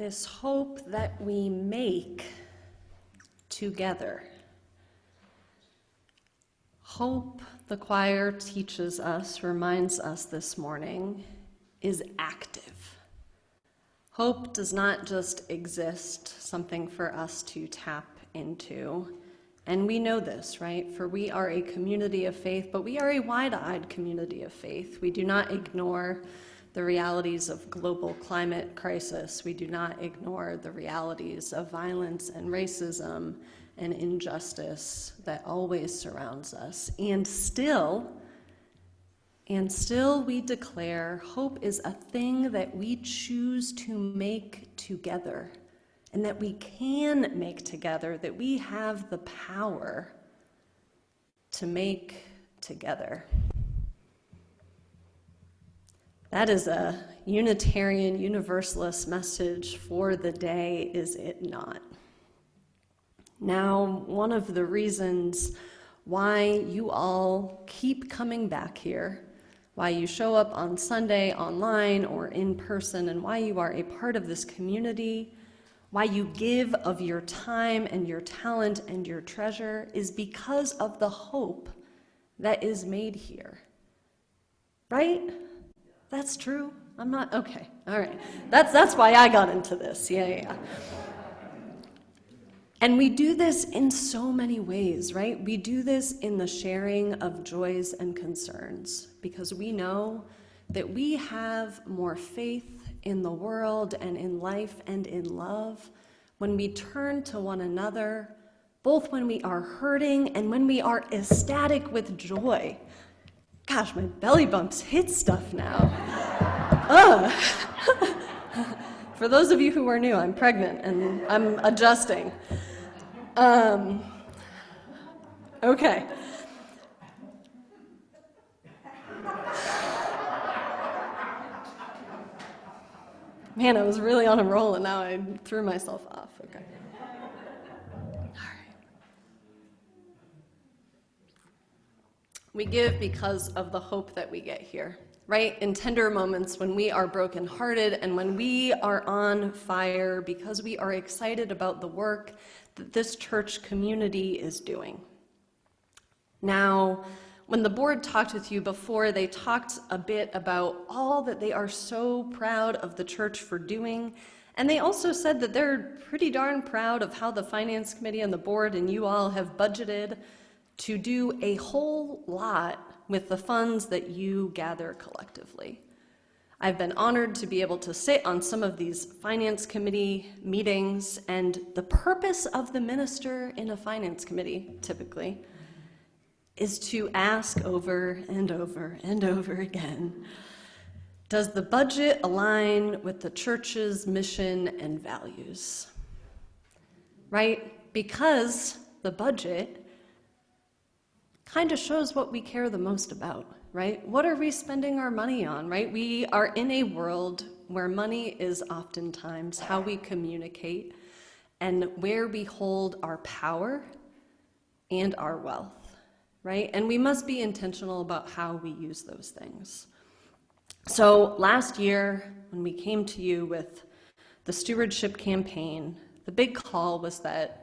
this hope that we make together. Hope, the choir teaches us, reminds us this morning, is active. Hope does not just exist, something for us to tap into. And we know this, right? For we are a community of faith, but we are a wide-eyed community of faith. We do not ignore the realities of global climate crisis. We do not ignore the realities of violence and racism and injustice that always surrounds us. And still we declare hope is a thing that we choose to make together, and that we can make together, that we have the power to make together. That is a Unitarian Universalist message for the day, is it not? Now, one of the reasons why you all keep coming back here, why you show up on Sunday online or in person, and why you are a part of this community, why you give of your time and your talent and your treasure, is because of the hope that is made here. Right? That's true? I'm not, okay, all right. That's why I got into this, yeah. And we do this in so many ways, right? We do this in the sharing of joys and concerns, because we know that we have more faith in the world and in life and in love when we turn to one another, both when we are hurting and when we are ecstatic with joy. Gosh, my belly bumps hit stuff now. For those of you who are new, I'm pregnant and I'm adjusting. Okay. Man, I was really on a roll and now I threw myself off. Okay. We give because of the hope that we get here, right? In tender moments when we are brokenhearted and when we are on fire because we are excited about the work that this church community is doing. Now, when the board talked with you before, they talked a bit about all that they are so proud of the church for doing, and they also said that they're pretty darn proud of how the finance committee and the board and you all have budgeted to do a whole lot with the funds that you gather collectively. I've been honored to be able to sit on some of these finance committee meetings, and the purpose of the minister in a finance committee, typically, is to ask over and over and over again, does the budget align with the church's mission and values? Right? Because the budget kind of shows what we care the most about, right? What are we spending our money on, right? We are in a world where money is oftentimes how we communicate and where we hold our power and our wealth, right? And we must be intentional about how we use those things. So last year, when we came to you with the stewardship campaign, the big call was that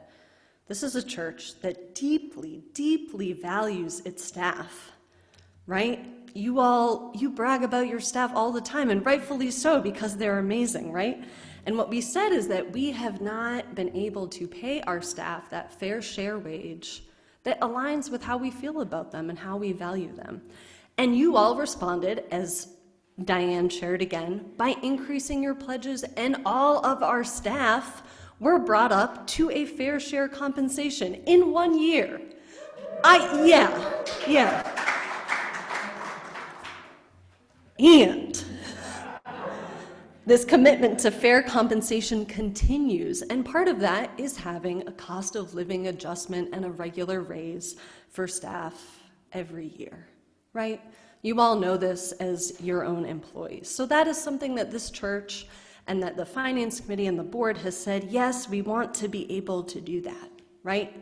this is a church that deeply, deeply values its staff, right? You brag about your staff all the time, and rightfully so, because they're amazing, right? And what we said is that we have not been able to pay our staff that fair share wage that aligns with how we feel about them and how we value them. And you all responded, as Diane shared again, by increasing your pledges, and all of our staff were brought up to a fair share compensation in 1 year. Yeah. And this commitment to fair compensation continues, and part of that is having a cost of living adjustment and a regular raise for staff every year, right? You all know this as your own employees. So that is something that this church and that the finance committee and the board has said, yes, we want to be able to do that, right?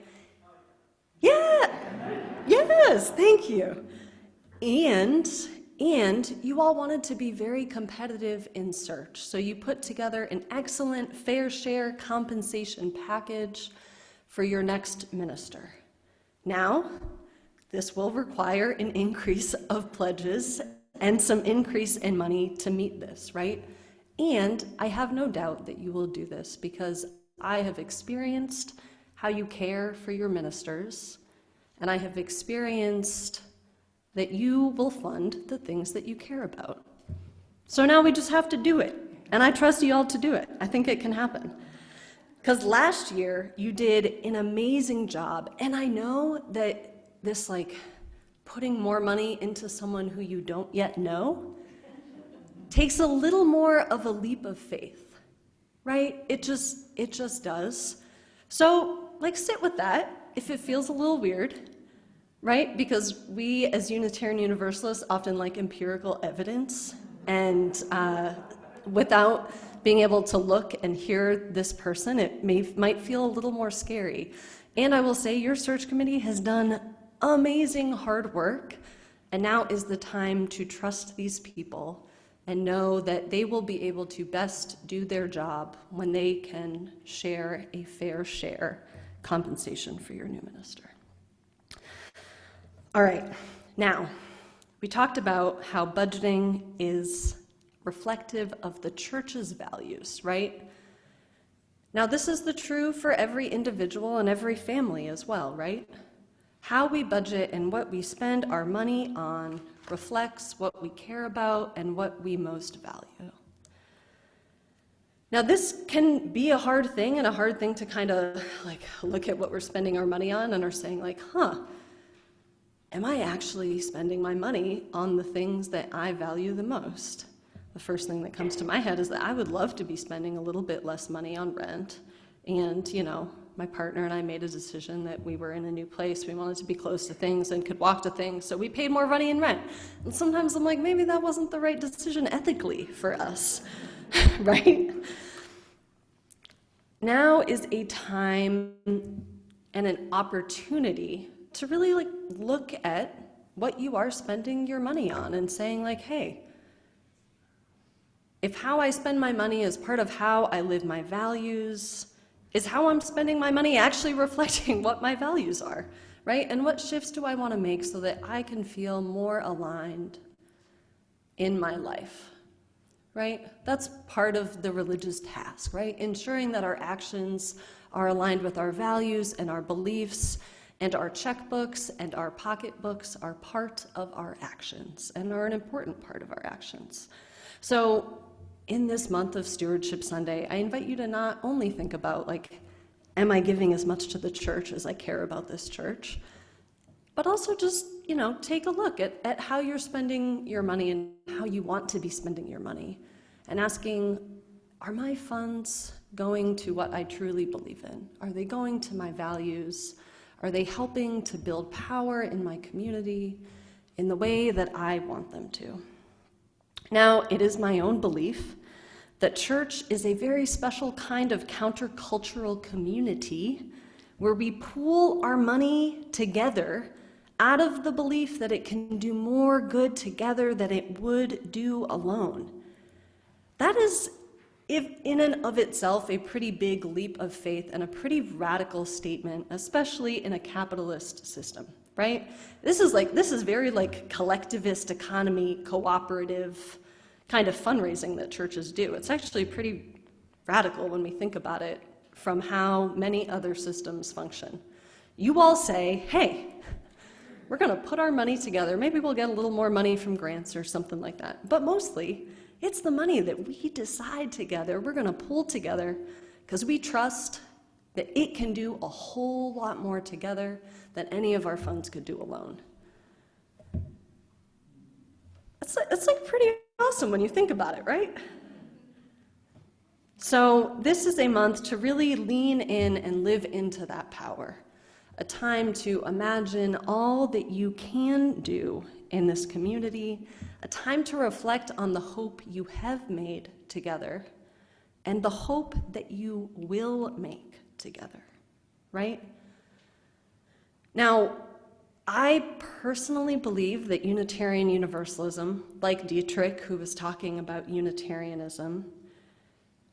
Yeah, yes, thank you. And And you all wanted to be very competitive in search. So you put together an excellent fair share compensation package for your next minister. Now, this will require an increase of pledges and some increase in money to meet this, right? And I have no doubt that you will do this because I have experienced how you care for your ministers, and I have experienced that you will fund the things that you care about. So now we just have to do it, and I trust you all to do it. I think it can happen. Because last year, you did an amazing job, and I know that this putting more money into someone who you don't yet know takes a little more of a leap of faith, right? It just does. So sit with that if it feels a little weird, right? Because we as Unitarian Universalists often like empirical evidence, and without being able to look and hear this person, it might feel a little more scary. And I will say your search committee has done amazing hard work, and now is the time to trust these people and know that they will be able to best do their job when they can share a fair share compensation for your new minister. All right, now, we talked about how budgeting is reflective of the church's values, right? Now, this is true for every individual and every family as well, right? How we budget and what we spend our money on reflects what we care about and what we most value. Now, this can be a hard thing, and a hard thing to kind of look at what we're spending our money on and are saying am I actually spending my money on the things that I value the most? The first thing that comes to my head is that I would love to be spending a little bit less money on rent. And, my partner and I made a decision that we were in a new place. We wanted to be close to things and could walk to things, so we paid more money in rent. And sometimes I'm like, maybe that wasn't the right decision ethically for us, right? Now is a time and an opportunity to really look at what you are spending your money on and saying hey, if how I spend my money is part of how I live my values, is how I'm spending my money actually reflecting what my values are, right? And what shifts do I want to make so that I can feel more aligned in my life, right? That's part of the religious task, right? Ensuring that our actions are aligned with our values and our beliefs, and our checkbooks and our pocketbooks are part of our actions and are an important part of our actions. So in this month of Stewardship Sunday, I invite you to not only think about am I giving as much to the church as I care about this church, but also just, take a look at how you're spending your money and how you want to be spending your money, and asking, are my funds going to what I truly believe in? Are they going to my values? Are they helping to build power in my community in the way that I want them to? Now, it is my own belief that church is a very special kind of countercultural community where we pool our money together out of the belief that it can do more good together than it would do alone. That is, in and of itself, a pretty big leap of faith and a pretty radical statement, especially in a capitalist system, right? This is very collectivist economy, cooperative kind of fundraising that churches do. It's actually pretty radical when we think about it from how many other systems function. You all say, hey, we're going to put our money together. Maybe we'll get a little more money from grants or something like that. But mostly, it's the money that we decide together. We're going to pool together because we trust that it can do a whole lot more together than any of our funds could do alone. It's pretty awesome when you think about it, right? So this is a month to really lean in and live into that power. A time to imagine all that you can do in this community, a time to reflect on the hope you have made together and the hope that you will make together, right? Now, I personally believe that Unitarian Universalism, like Dietrich, who was talking about Unitarianism,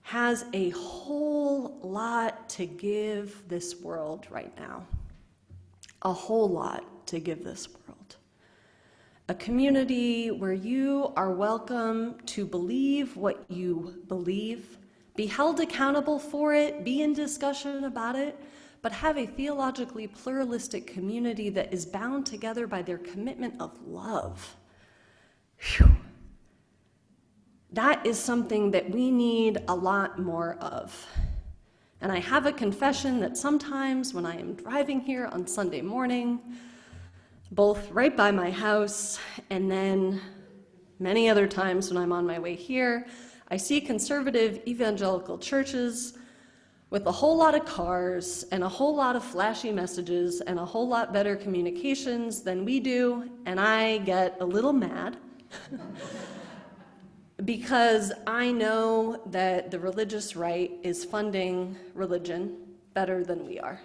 has a whole lot to give this world right now. A whole lot to give this world. A community where you are welcome to believe what you believe, be held accountable for it, be in discussion about it, but have a theologically pluralistic community that is bound together by their commitment of love. Whew. That is something that we need a lot more of. And I have a confession that sometimes when I am driving here on Sunday morning, both right by my house and then many other times when I'm on my way here, I see conservative evangelical churches with a whole lot of cars and a whole lot of flashy messages and a whole lot better communications than we do, and I get a little mad because I know that the religious right is funding religion better than we are.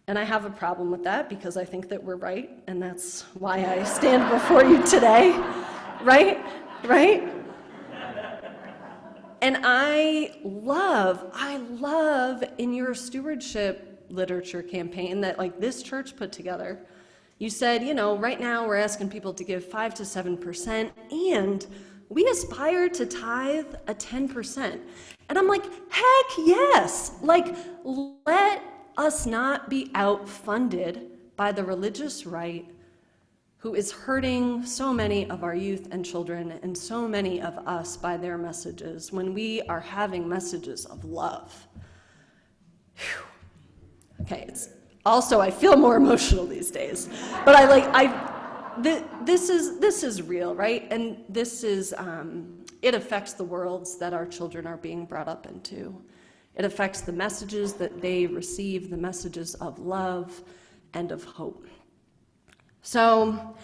And I have a problem with that because I think that we're right, and that's why I stand before you today, right? And I love in your stewardship literature campaign that like this church put together, you said, right now we're asking people to give 5 to 7%, and we aspire to tithe a 10%. And I'm like, heck yes! Like, let us not be outfunded by the religious right who is hurting so many of our youth and children and so many of us by their messages when we are having messages of love. Whew. Okay, it's also, I feel more emotional these days, but this is real, right? And this is, it affects the worlds that our children are being brought up into. It affects the messages that they receive, the messages of love and of hope. So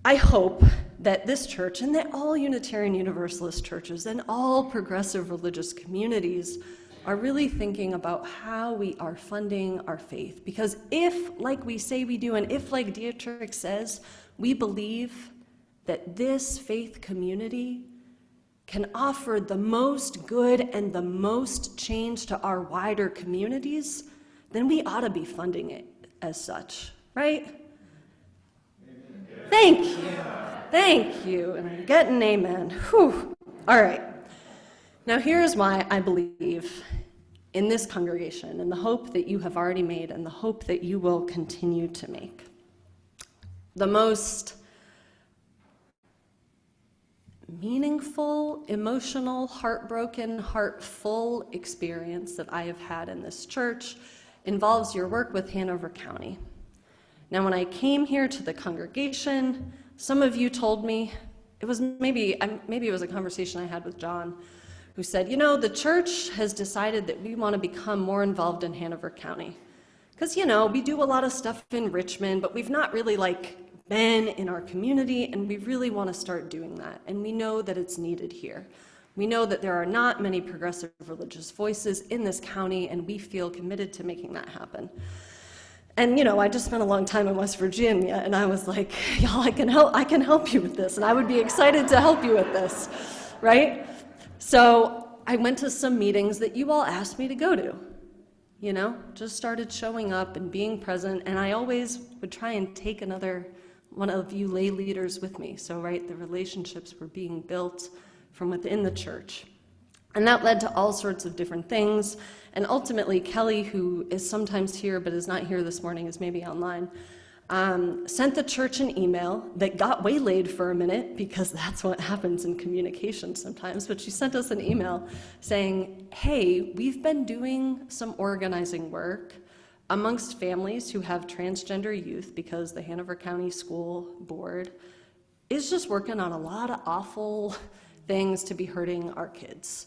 I hope that this church and that all Unitarian Universalist churches and all progressive religious communities are really thinking about how we are funding our faith. Because if, like we say we do, and if, like Dietrich says, we believe that this faith community can offer the most good and the most change to our wider communities, then we ought to be funding it as such, right? Thank you, and I'm getting an amen. Whew. All right. Now here's why I believe in this congregation and the hope that you have already made and the hope that you will continue to make. The most meaningful, emotional, heartbroken, heartful experience that I have had in this church involves your work with Hanover County. Now, when I came here to the congregation, some of you told me, it was maybe it was a conversation I had with John, who said, the church has decided that we want to become more involved in Hanover County. Because, we do a lot of stuff in Richmond, but we've not really been in our community, and we really want to start doing that. And we know that it's needed here. We know that there are not many progressive religious voices in this county, and we feel committed to making that happen. And I just spent a long time in West Virginia, and I was like, y'all, I can help you with this, and I would be excited to help you with this, right? So I went to some meetings that you all asked me to go to, just started showing up and being present, and I always would try and take another one of you lay leaders with me. So, right, the relationships were being built from within the church. And that led to all sorts of different things. And ultimately, Kelly, who is sometimes here but is not here this morning, is maybe online, sent the church an email that got waylaid for a minute, because that's what happens in communication sometimes. But she sent us an email saying, hey, we've been doing some organizing work amongst families who have transgender youth, because the Hanover County School Board is just working on a lot of awful things to be hurting our kids.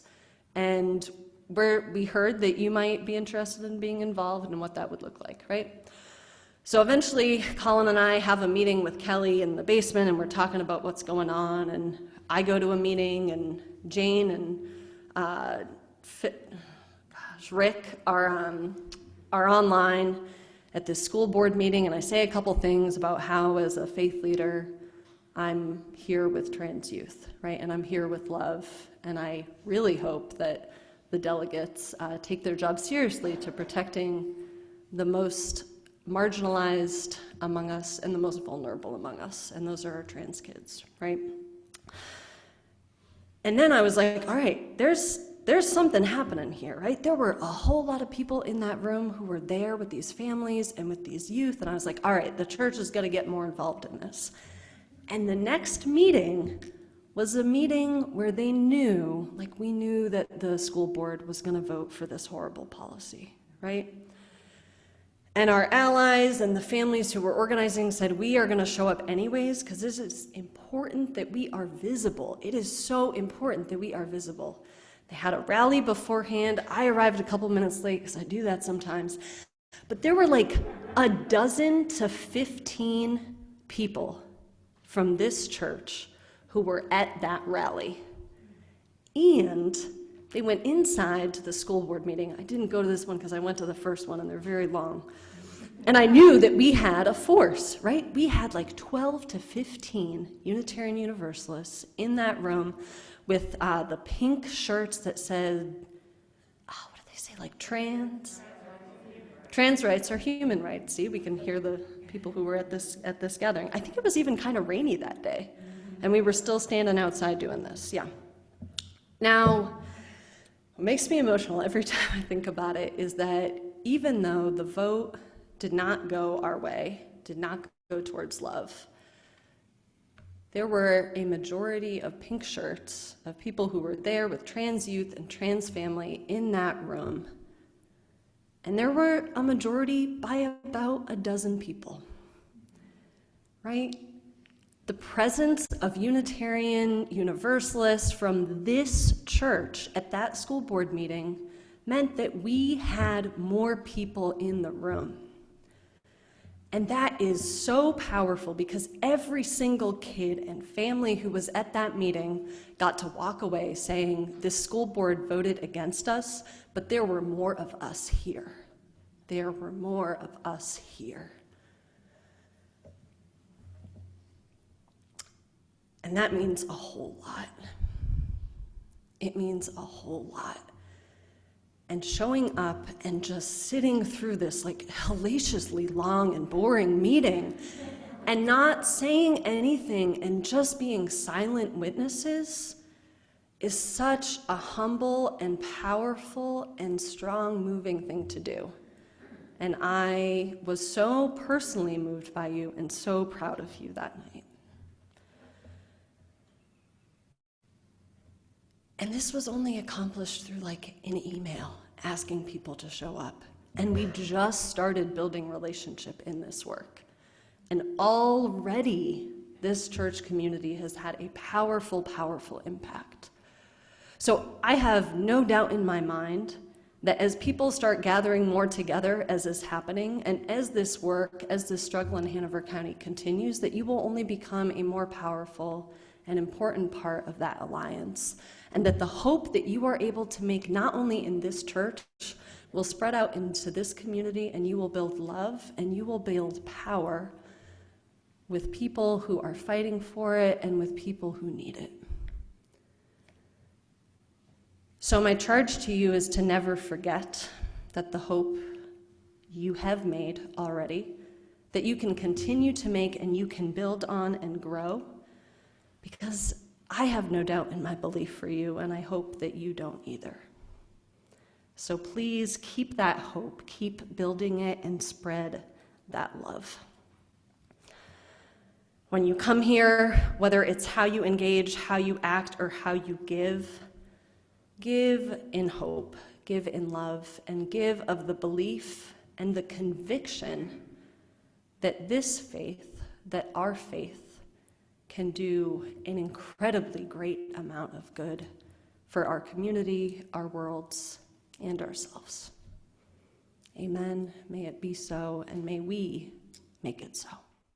And we heard that you might be interested in being involved and what that would look like, right? So eventually, Colin and I have a meeting with Kelly in the basement, and we're talking about what's going on, and I go to a meeting, and Jane and Rick are online, at this school board meeting and I say a couple things about how, as a faith leader, I'm here with trans youth, right? And I'm here with love. And I really hope that the delegates take their job seriously to protecting the most marginalized among us and the most vulnerable among us. And those are our trans kids, right? And then I was like, all right, there's something happening here, right? There were a whole lot of people in that room who were there with these families and with these youth. And I was like, all right, the church is going to get more involved in this. And the next meeting was a meeting where they knew, like we knew that the school board was going to vote for this horrible policy, right? And our allies and the families who were organizing said, we are going to show up anyways because this is important that we are visible. It is so important that we are visible. They had a rally beforehand. I arrived a couple minutes late because I do that sometimes. But there were like 12 to 15 people from this church who were at that rally. And they went inside to the school board meeting. I didn't go to this one because I went to the first one and they're very long. And I knew that we had a force, right? We had like 12 to 15 Unitarian Universalists in that room with the pink shirts that said, what do they say, like trans rights are human rights. See, we can hear the people who were at this gathering. I think it was even kind of rainy that day, and we were still standing outside doing this, yeah. Now, what makes me emotional every time I think about it is that even though the vote did not go our way, did not go towards love, there were a majority of pink shirts of people who were there with trans youth and trans family in that room. And there were a majority by about 12 people, right? The presence of Unitarian Universalists from this church at that school board meeting meant that we had more people in the room. And that is so powerful because every single kid and family who was at that meeting got to walk away saying, this school board voted against us, but there were more of us here. There were more of us here. And that means a whole lot. It means a whole lot. And showing up and just sitting through this like hellaciously long and boring meeting and not saying anything and just being silent witnesses is such a humble and powerful and strong moving thing to do. And I was so personally moved by you and so proud of you that night. And this was only accomplished through like an email asking people to show up. And we just started building relationship in this work. And already this church community has had a powerful, powerful impact. So I have no doubt in my mind that as people start gathering more together as is happening, and as this work, as this struggle in Hanover County continues, that you will only become a more powerful and important part of that alliance. And that the hope that you are able to make not only in this church will spread out into this community, and you will build love and you will build power with people who are fighting for it and with people who need it. So my charge to you is to never forget that the hope you have made already, that you can continue to make and you can build on and grow, because I have no doubt in my belief for you, and I hope that you don't either. So please keep that hope, keep building it, and spread that love. When you come here, whether it's how you engage, how you act, or how you give in hope, give in love, and give of the belief and the conviction that this faith, that our faith, can do an incredibly great amount of good for our community, our worlds, and ourselves. Amen. May it be so, and may we make it so.